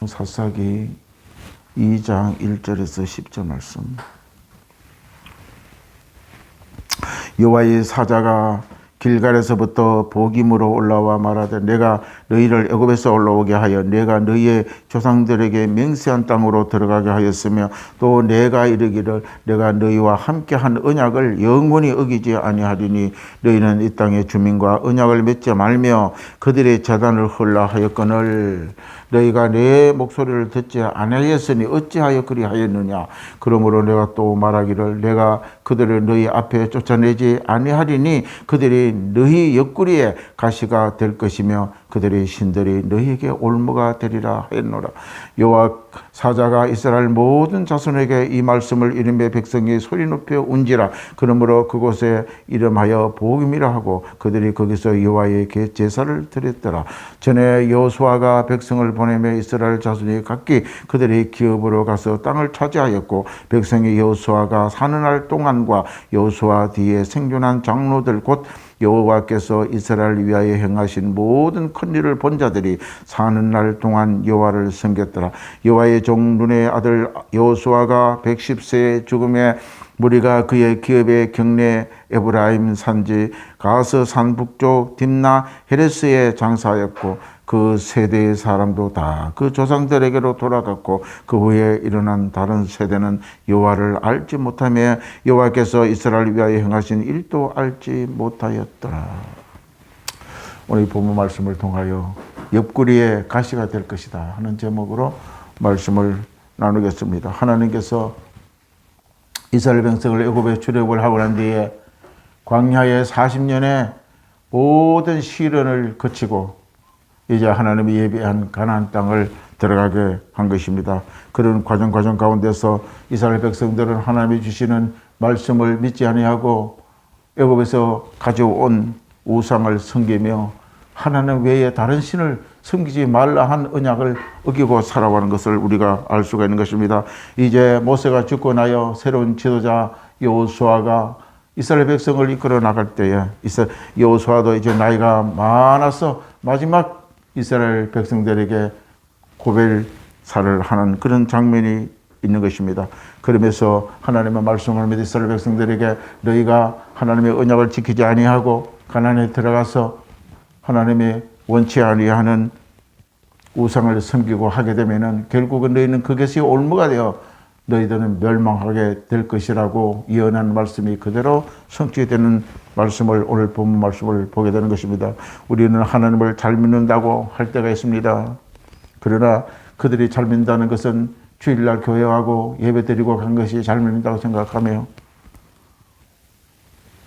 사사기 2장 1절에서 10절 말씀. 여호와의 사자가 길갈에서부터 보김으로 올라와 말하되 내가 너희를 애굽에서 올라오게 하여 내가 너희의 조상들에게 맹세한 땅으로 들어가게 하였으며 또 내가 이르기를 내가 너희와 함께한 언약을 영원히 어기지 아니하리니 너희는 이 땅의 주민과 언약을 맺지 말며 그들의 재단을 헐라 하였거늘 너희가 내 목소리를 듣지 아니하였으니 어찌하여 그리하였느냐. 그러므로 내가 또 말하기를 내가 그들을 너희 앞에 쫓아내지 아니하리니 그들이 너희 옆구리에 가시가 될 것이며 그들의 신들이 너희에게 올무가 되리라 하였노라. 여호와 사자가 이스라엘 모든 자손에게 이 말씀을 이름에 백성이 소리 높여 운지라. 그러므로 그곳에 이름하여 보김이라 하고 그들이 거기서 여호와에게 제사를 드렸더라. 전에 여호수아가 백성을 보내며 이스라엘 자손이 각기 그들의 기업으로 가서 땅을 차지하였고 백성이 여호수아가 사는 날 동안과 여호수아 뒤에 생존한 장로들 곧 여호와께서 이스라엘 위하여 행하신 모든 큰 일을 본 자들이 사는 날 동안 여호와를 섬겼더라. 여호와의 종 눈의 아들 여호수아가 110세에 죽음에 무리가 그의 기업의 경내 에브라임 산지 가스 산 북쪽 딥나 헤레스에 장사하였고 그 세대의 사람도 다 그 조상들에게로 돌아갔고 그 후에 일어난 다른 세대는 여호와를 알지 못하며 여호와께서 이스라엘 위하여 행하신 일도 알지 못하였더라. 오늘 본문 말씀을 통하여 옆구리에 가시가 될 것이다 하는 제목으로 말씀을 나누겠습니다. 하나님께서 이스라엘 백성을 애굽에 출애굽을 하고 난 뒤에 광야에 40년의 모든 시련을 거치고 이제 하나님이 예비한 가나안 땅을 들어가게 한 것입니다. 그런 과정 가운데서 이스라엘 백성들은 하나님이 주시는 말씀을 믿지 아니하고 애굽에서 가져온 우상을 섬기며 하나님 외에 다른 신을 섬기지 말라 한 언약을 어기고 살아가는 것을 우리가 알 수가 있는 것입니다. 이제 모세가 죽고 나여 새로운 지도자 여호수아가 이스라엘 백성을 이끌어 나갈 때에 여호수아도 이제 나이가 많아서 마지막 이스라엘 백성들에게 고별사를 하는 그런 장면이 있는 것입니다. 그러면서 하나님의 말씀을 믿은 이스라엘 백성들에게 너희가 하나님의 언약을 지키지 아니하고 가나안에 들어가서 하나님의 원치 아니하는 우상을 섬기고 하게 되면은 결국은 너희는 그것이 올무가 되어 너희들은 멸망하게 될 것이라고 예언한 말씀이 그대로 성취되는 말씀을 오늘 본문 말씀을 보게 되는 것입니다. 우리는 하나님을 잘 믿는다고 할 때가 있습니다. 그러나 그들이 잘 믿는다는 것은 주일날 교회하고 예배드리고 간 것이 잘 믿는다고 생각하며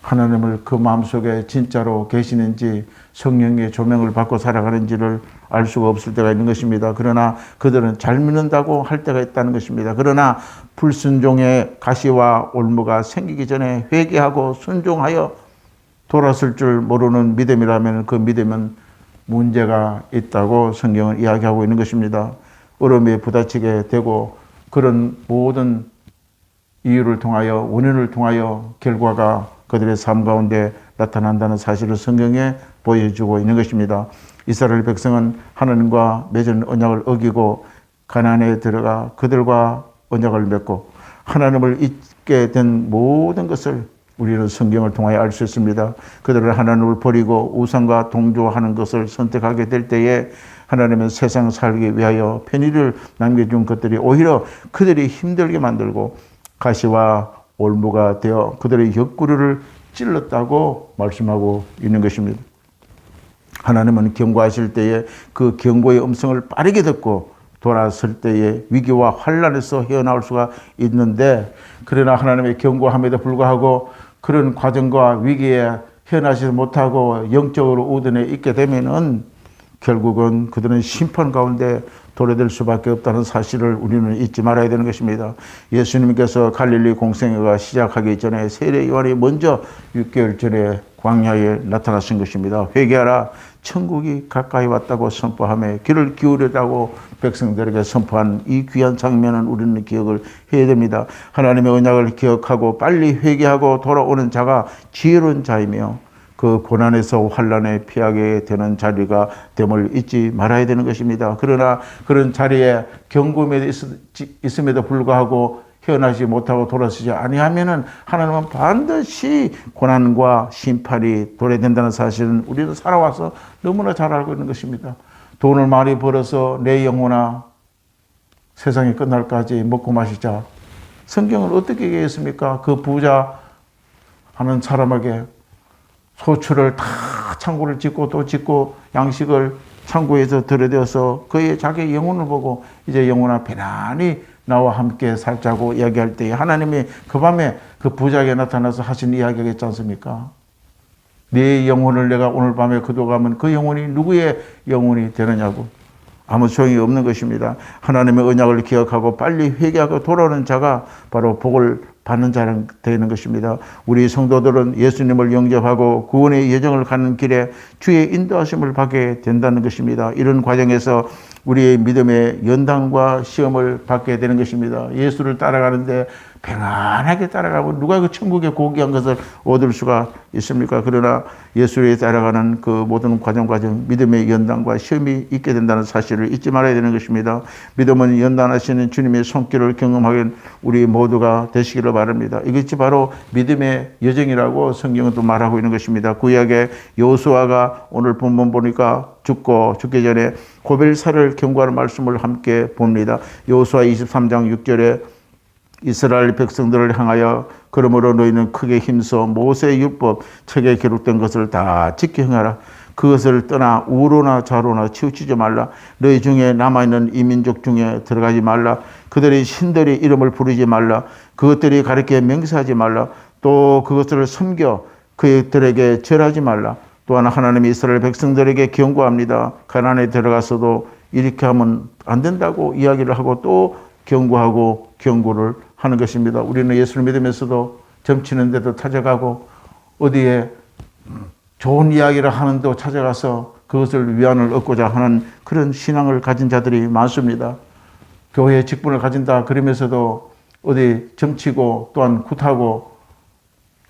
하나님을 그 마음속에 진짜로 계시는지 성령의 조명을 받고 살아가는지를 알 수가 없을 때가 있는 것입니다. 그러나 그들은 잘 믿는다고 할 때가 있다는 것입니다. 그러나 불순종의 가시와 올무가 생기기 전에 회개하고 순종하여 돌아설 줄 모르는 믿음이라면 그 믿음은 문제가 있다고 성경은 이야기하고 있는 것입니다. 얼음에 부딪히게 되고 그런 모든 이유를 통하여 원인을 통하여 결과가 그들의 삶 가운데 나타난다는 사실을 성경에 보여주고 있는 것입니다. 이스라엘 백성은 하나님과 맺은 언약을 어기고 가나안에 들어가 그들과 언약을 맺고 하나님을 잊게 된 모든 것을 우리는 성경을 통하여 알 수 있습니다. 그들은 하나님을 버리고 우상과 동조하는 것을 선택하게 될 때에 하나님은 세상 살기 위하여 편의를 남겨준 것들이 오히려 그들이 힘들게 만들고 가시와 올무가 되어 그들의 옆구리를 찔렀다고 말씀하고 있는 것입니다. 하나님은 경고하실 때에 그 경고의 음성을 빠르게 듣고 돌아설 때에 위기와 환난에서 헤어나올 수가 있는데 그러나 하나님의 경고함에도 불구하고 그런 과정과 위기에 헤어나지 못하고 영적으로 우둔해 있게 되면은 결국은 그들은 심판 가운데 도래될 수밖에 없다는 사실을 우리는 잊지 말아야 되는 것입니다. 예수님께서 갈릴리 공생애가 시작하기 전에 세례 요한이 먼저 6개월 전에 광야에 나타나신 것입니다. 회개하라 천국이 가까이 왔다고 선포하며 귀를 기울이라고 백성들에게 선포한 이 귀한 장면은 우리는 기억을 해야 됩니다. 하나님의 언약을 기억하고 빨리 회개하고 돌아오는 자가 지혜로운 자이며 그 고난에서 환난에 피하게 되는 자리가 됨을 잊지 말아야 되는 것입니다. 그러나 그런 자리에 경고에 있음에도 불구하고 헤어나지 못하고 돌아서지 아니하면은 하나님은 반드시 고난과 심판이 도래된다는 사실은 우리도 살아와서 너무나 잘 알고 있는 것입니다. 돈을 많이 벌어서 내 영혼아 세상이 끝날까지 먹고 마시자. 성경은 어떻게 얘기했습니까? 그 부자 하는 사람에게 소출을 다 창고를 짓고 또 짓고 양식을 창고에서 들여대어서 그의 자기 영혼을 보고 이제 영혼아 편안히 나와 함께 살자고 이야기할 때 하나님이 그 밤에 그 부자에게 나타나서 하신 이야기겠지 않습니까? 네 영혼을 내가 오늘 밤에 거둬가면 그 영혼이 누구의 영혼이 되느냐고. 아무 소용이 없는 것입니다. 하나님의 언약을 기억하고 빨리 회개하고 돌아오는 자가 바로 복을 받는 자는 되는 것입니다. 우리 성도들은 예수님을 영접하고 구원의 여정을 가는 길에 주의 인도하심을 받게 된다는 것입니다. 이런 과정에서 우리의 믿음의 연단과 시험을 받게 되는 것입니다. 예수를 따라가는데 평안하게 따라가고 누가 그 천국의 고귀한 것을 얻을 수가 있습니까? 그러나 예수를 따라가는 그 모든 과정 믿음의 연단과 시험이 있게 된다는 사실을 잊지 말아야 되는 것입니다. 믿음은 연단하시는 주님의 손길을 경험하게 우리 모두가 되시기를 바랍니다. 이것이 바로 믿음의 여정이라고 성경은 또 말하고 있는 것입니다. 구약의 여호수아가 오늘 본문 보니까 죽기 전에 고벨사를 경고하는 말씀을 함께 봅니다. 여호수아 23장 6절에 이스라엘 백성들을 향하여 그러므로 너희는 크게 힘써 모세의 율법 책에 기록된 것을 다 지켜 행하라. 그것을 떠나 우로나 좌로나 치우치지 말라. 너희 중에 남아있는 이민족 중에 들어가지 말라. 그들의 신들의 이름을 부르지 말라. 그것들이 가르쳐 맹세하지 말라. 또 그것을 섬겨 그들에게 절하지 말라. 또한 하나님이 이스라엘 백성들에게 경고합니다. 가나안에 들어가서도 이렇게 하면 안 된다고 이야기를 하고 또 경고하고 경고를 하는 것입니다. 우리는 예수를 믿으면서도 점치는 데도 찾아가고 어디에 좋은 이야기를 하는 데 찾아가서 그것을 위안을 얻고자 하는 그런 신앙을 가진 자들이 많습니다. 교회에 직분을 가진다 그러면서도 어디 점치고 또한 굿하고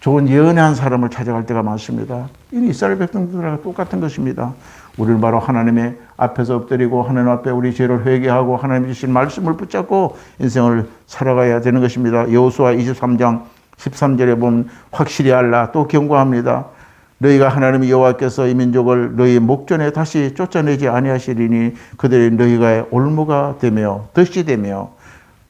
좋은 연애한 사람을 찾아갈 때가 많습니다. 이 이스라엘 백성들과 똑같은 것입니다. 우리는 바로 하나님의 앞에서 엎드리고 하나님 앞에 우리 죄를 회개하고 하나님 주신 말씀을 붙잡고 인생을 살아가야 되는 것입니다. 여호수아 23장 13절에 보면 확실히 알라 또 경고합니다. 너희가 하나님 여호와께서 이 민족을 너희 목전에 다시 쫓아내지 아니하시리니 그들이 너희가 올무가 되며 덫이 되며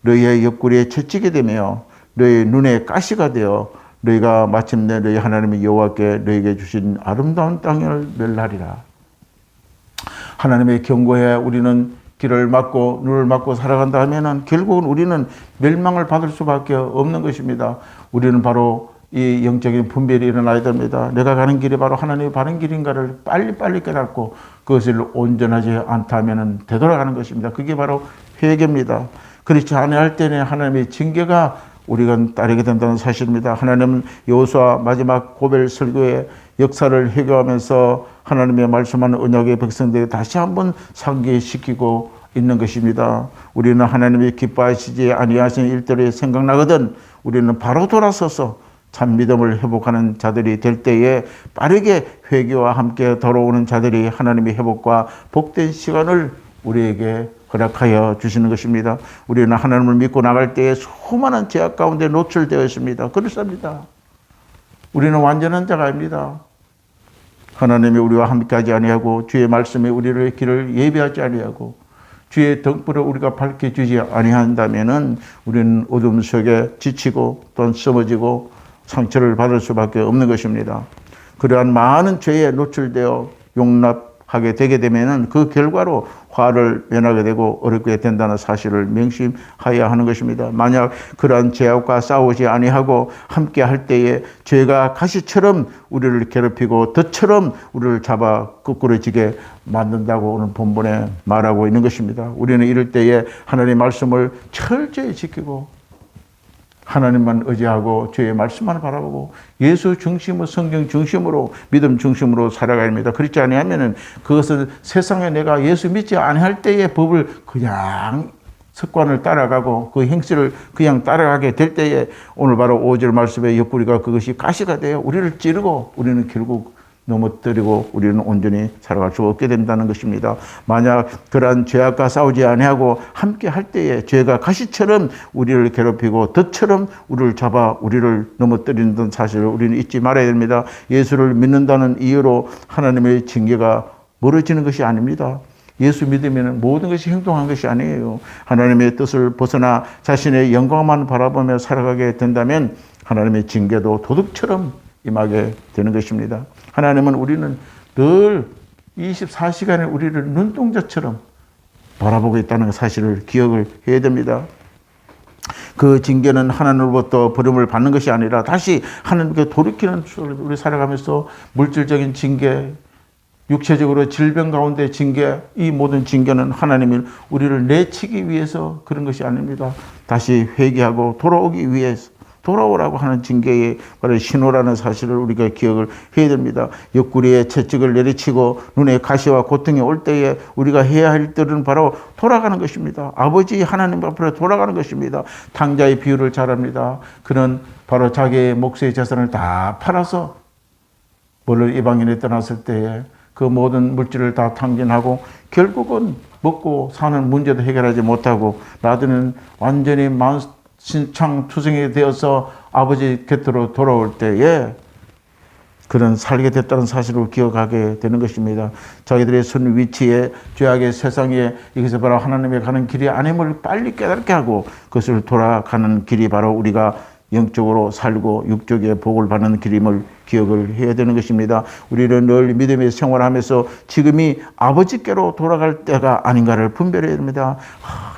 너희의 옆구리에 채찍이 되며 너희 눈에 가시가 되어 너희가 마침내 너희 하나님의 여호와께 너희에게 주신 아름다운 땅을 멸하리라. 하나님의 경고에 우리는 귀를 막고 눈을 막고 살아간다 하면은 결국은 우리는 멸망을 받을 수밖에 없는 것입니다. 우리는 바로 이 영적인 분별이 일어나야 됩니다. 내가 가는 길이 바로 하나님의 바른 길인가를 빨리 깨닫고 그것을 온전하지 않다면은 되돌아가는 것입니다. 그게 바로 회개입니다. 그렇지 아니할 때는 하나님의 징계가 우리가 따르게 된다는 사실입니다. 하나님은 여호수아 마지막 고벨 설교의 역사를 회개하면서 하나님의 말씀하는 언약의 백성들에게 다시 한번 상기시키고 있는 것입니다. 우리는 하나님이 기뻐하시지 아니하시는 일들이 생각나거든 우리는 바로 돌아서서 참 믿음을 회복하는 자들이 될 때에 빠르게 회개와 함께 돌아오는 자들이 하나님의 회복과 복된 시간을 우리에게 허락하여 주시는 것입니다. 우리는 하나님을 믿고 나갈 때에 수많은 죄악 가운데 노출되어 있습니다. 그렇습니다. 우리는 완전한 자가 아닙니다. 하나님이 우리와 함께하지 아니하고 주의 말씀에 우리를 길을 예비하지 아니하고 주의 등불을 우리가 밝혀주지 아니한다면은 우리는 어둠 속에 지치고 또 쓰러지고 상처를 받을 수밖에 없는 것입니다. 그러한 많은 죄에 노출되어 용납하게 되게 되면은 그 결과로 화를 면하게 되고 어렵게 된다는 사실을 명심하여야 하는 것입니다. 만약 그러한 죄악과 싸우지 아니하고 함께 할 때에 죄가 가시처럼 우리를 괴롭히고 덫처럼 우리를 잡아 거꾸러지게 만든다고 오늘 본문에 말하고 있는 것입니다. 우리는 이럴 때에 하나님의 말씀을 철저히 지키고 하나님만 의지하고 주의 말씀만 바라보고 예수 중심으로 성경 중심으로 믿음 중심으로 살아가야 합니다. 그렇지 아니하면은 그것은 세상에 내가 예수 믿지 아니할 때의 법을 그냥 습관을 따라가고 그 행실을 그냥 따라가게 될 때에 오늘 바로 5절 말씀의 옆구리가 그것이 가시가 돼요. 우리를 찌르고 우리는 결국 넘어뜨리고 우리는 온전히 살아갈 수 없게 된다는 것입니다. 만약 그러한 죄악과 싸우지 아니하고 함께 할 때에 죄가 가시처럼 우리를 괴롭히고 덫처럼 우리를 잡아 우리를 넘어뜨리는 사실을 우리는 잊지 말아야 됩니다. 예수를 믿는다는 이유로 하나님의 징계가 멀어지는 것이 아닙니다. 예수 믿으면 모든 것이 행동한 것이 아니에요. 하나님의 뜻을 벗어나 자신의 영광만 바라보며 살아가게 된다면 하나님의 징계도 도둑처럼 임하게 되는 것입니다. 하나님은 우리는 늘 24시간을 우리를 눈동자처럼 바라보고 있다는 사실을 기억을 해야 됩니다. 그 징계는 하나님으로부터 버림을 받는 것이 아니라 다시 하나님께 돌이키는 우리 살아가면서 물질적인 징계, 육체적으로 질병 가운데 징계, 이 모든 징계는 하나님이 우리를 내치기 위해서 그런 것이 아닙니다. 다시 회개하고 돌아오기 위해서 돌아오라고 하는 징계의 바로 신호라는 사실을 우리가 기억을 해야 됩니다. 옆구리에 채찍을 내리치고 눈에 가시와 고통이 올 때에 우리가 해야 할 일들은 바로 돌아가는 것입니다. 아버지 하나님 앞으로 돌아가는 것입니다. 탕자의 비유를 잘 합니다. 그는 바로 자기의 몫의 재산을 다 팔아서 멀리 이방인에 떠났을 때에 그 모든 물질을 다 탕진하고 결국은 먹고 사는 문제도 해결하지 못하고 나중에는 완전히 만신창투성이 되어서 아버지 곁으로 돌아올 때에 그는 살게 됐다는 사실을 기억하게 되는 것입니다. 자기들의 선 위치에 죄악의 세상에 이것이 바로 하나님의 가는 길이 아님을 빨리 깨닫게 하고 그것을 돌아가는 길이 바로 우리가 영적으로 살고 육적의 복을 받는 길임을 기억을 해야 되는 것입니다. 우리는 늘 믿음의 생활하면서 지금이 아버지께로 돌아갈 때가 아닌가를 분별해야 됩니다.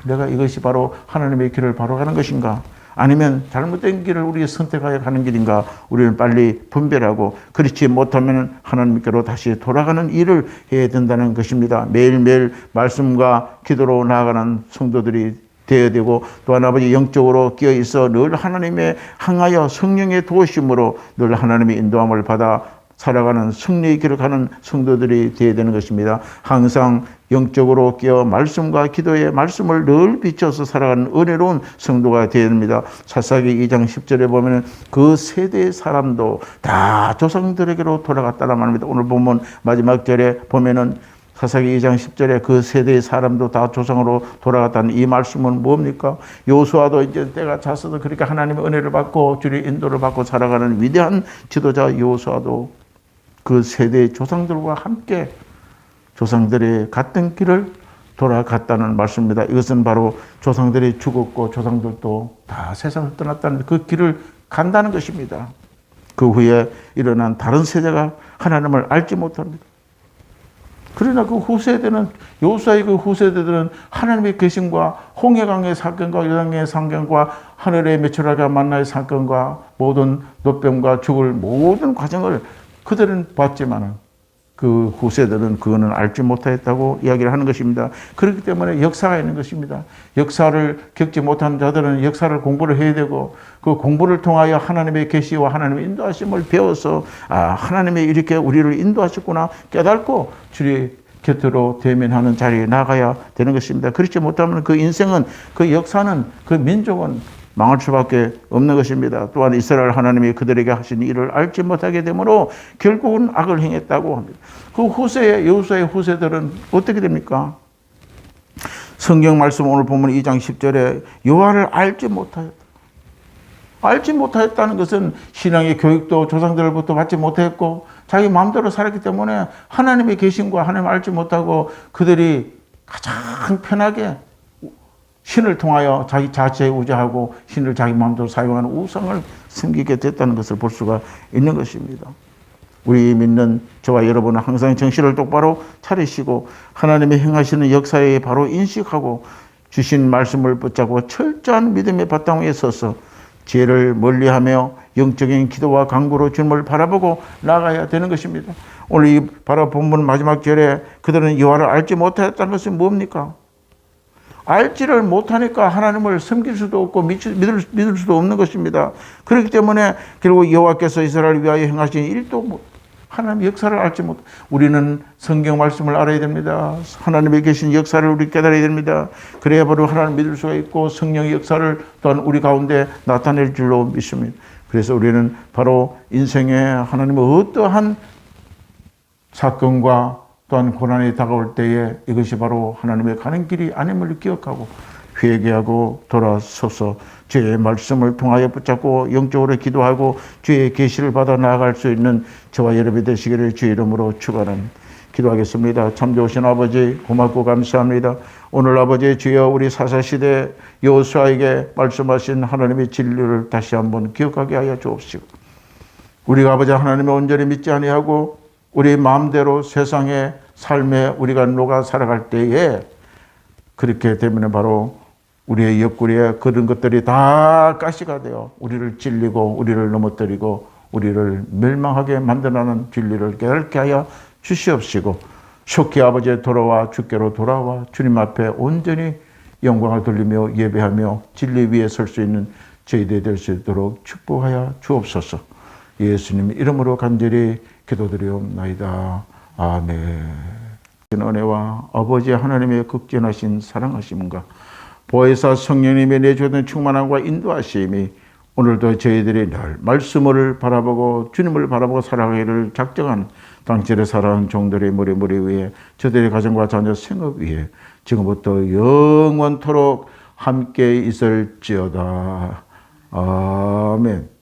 내가 이것이 바로 하나님의 길을 바로 가는 것인가? 아니면 잘못된 길을 우리가 선택하여 가는 길인가? 우리는 빨리 분별하고 그렇지 못하면 하나님께로 다시 돌아가는 일을 해야 된다는 것입니다. 매일매일 말씀과 기도로 나아가는 성도들이 되어야 되고 또한 아버지 영적으로 끼어 있어 늘 하나님의 향하여 성령의 도우심으로 늘 하나님의 인도함을 받아 살아가는 승리의 길을 가는 성도들이 되어야 되는 것입니다. 항상 영적으로 끼어 말씀과 기도의 말씀을 늘 비춰서 살아가는 은혜로운 성도가 되어야 됩니다. 사사기 2장 10절에 보면 그 세대의 사람도 다 조상들에게로 돌아갔다는 말입니다. 오늘 보면 마지막 절에 보면은 사사기 2장 10절에 그 세대의 사람도 다 조상으로 돌아갔다는 이 말씀은 뭡니까? 요수아도 이제 때가 찼어도 그렇게 하나님의 은혜를 받고 주의 인도를 받고 살아가는 위대한 지도자 요수아도 그 세대의 조상들과 함께 조상들의 갔던 길을 돌아갔다는 말씀입니다. 이것은 바로 조상들이 죽었고 조상들도 다 세상을 떠났다는 그 길을 간다는 것입니다. 그 후에 일어난 다른 세대가 하나님을 알지 못합니다. 그러나 그 후세대는 요수아의 그 후세대들은 하나님의 계심과 홍해강의 사건과 요단강의 사건과 하늘의 메추라기와 만나의 사건과 모든 노뱀과 죽을 모든 과정을 그들은 봤지만은 그 후세대는 그거는 알지 못하였다고 이야기를 하는 것입니다. 그렇기 때문에 역사가 있는 것입니다. 역사를 겪지 못한 자들은 역사를 공부를 해야 되고 그 공부를 통하여 하나님의 계시와 하나님의 인도하심을 배워서 하나님이 이렇게 우리를 인도하셨구나 깨닫고 주의 곁으로 대면하는 자리에 나가야 되는 것입니다. 그렇지 못하면 그 인생은 그 역사는 그 민족은 망할 수밖에 없는 것입니다. 또한 이스라엘 하나님이 그들에게 하신 일을 알지 못하게 되므로 결국은 악을 행했다고 합니다. 그 후세의 여호수아의 후세들은 어떻게 됩니까? 성경 말씀 오늘 보면 2장 10절에 여호와를 알지 못하였다. 알지 못하였다는 것은 신앙의 교육도 조상들로부터 받지 못했고 자기 마음대로 살았기 때문에 하나님의 계심과 하나님을 알지 못하고 그들이 가장 편하게 신을 통하여 자기 자체에 의지하고 신을 자기 마음대로 사용하는 우상을 섬기게 됐다는 것을 볼 수가 있는 것입니다. 우리 믿는 저와 여러분은 항상 정신을 똑바로 차리시고 하나님의 행하시는 역사에 바로 인식하고 주신 말씀을 붙잡고 철저한 믿음의 바탕 위에 서서 죄를 멀리하며 영적인 기도와 간구로 주님을 바라보고 나아가야 되는 것입니다. 오늘 이 바로 본문 마지막 절에 그들은 여호와를 알지 못하였다는 것은 뭡니까? 알지를 못하니까 하나님을 섬길 수도 없고 믿을 수도 없는 것입니다. 그렇기 때문에 결국 여호와께서 이스라엘을 위하여 행하신 일도 하나님의 역사를 알지 못. 우리는 성경 말씀을 알아야 됩니다. 하나님의 계신 역사를 우리 깨달아야 됩니다. 그래야 바로 하나님을 믿을 수가 있고 성령의 역사를 또한 우리 가운데 나타낼 줄로 믿습니다. 그래서 우리는 바로 인생에 하나님의 어떠한 사건과 또한 고난이 다가올 때에 이것이 바로 하나님의 가는 길이 아님을 기억하고 회개하고 돌아서서 주의 말씀을 통하여 붙잡고 영적으로 기도하고 주의 계시를 받아 나아갈 수 있는 저와 여러분이 되시기를 주의 이름으로 축원합니다. 기도하겠습니다. 참 좋으신 아버지 고맙고 감사합니다. 오늘 아버지 주여 우리 사사시대 여호수아에게 말씀하신 하나님의 진리를 다시 한번 기억하게 하여 주옵시고 우리가 아버지 하나님을 온전히 믿지 아니하고 우리 마음대로 세상의 삶에 우리가 녹아 살아갈 때에 그렇게 되면 바로 우리의 옆구리에 그런 것들이 다 가시가 되어 우리를 찔리고 우리를 넘어뜨리고 우리를 멸망하게 만드는 진리를 깨닫게 하여 주시옵시고 속히 아버지의 돌아와 주께로 돌아와 주님 앞에 온전히 영광을 돌리며 예배하며 진리 위에 설 수 있는 저희들이 될 수 있도록 축복하여 주옵소서. 예수님 이름으로 간절히 기도드리옵나이다. 아멘. 은혜와 아버지 하나님의 극진하신 사랑하심과 보혜사 성령님의 내주던 충만함과 인도하심이 오늘도 저희들이 늘 말씀을 바라보고 주님을 바라보고 살아가기를 작정한 당신의 사랑하는 종들의 머리 위에 저들의 가정과 자녀 생업 위에 지금부터 영원토록 함께 있을지어다. 아멘.